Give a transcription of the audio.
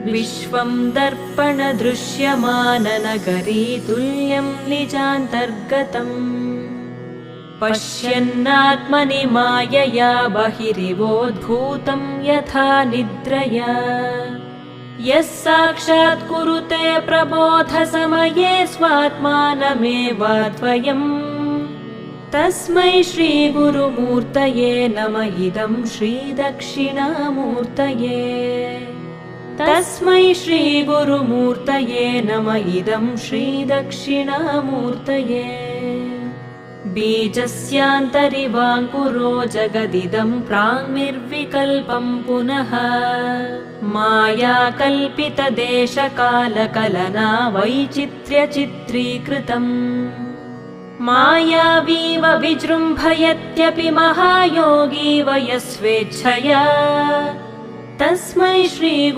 विश्वं दर्पणदृश्यमाननगरी तुल्यं निजान्तर्गतम् पश्यन्नात्मनि मायया बहिरिवोद्भूतं यथा निद्रया यः साक्षात् कुरुते प्रबोधसमये स्वात्मानमेवाद्वयम् तस्मै श्रीगुरुमूर्तये नम इदं श्रीदक्षिणामूर्तये तस्मै श्रीगुरुमूर्तये नम इदं श्रीदक्षिणामूर्तये बीजस्यान्तरिवाङ्कुरो जगदिदं प्राङ्निर्विकल्पं पुनः मायाकल्पितदेशकालकलना वैचित्र्यचित्रीकृतम् मायावीव विजृम्भयत्यपि महायोगी वयस्वेच्छया तस्मै श्री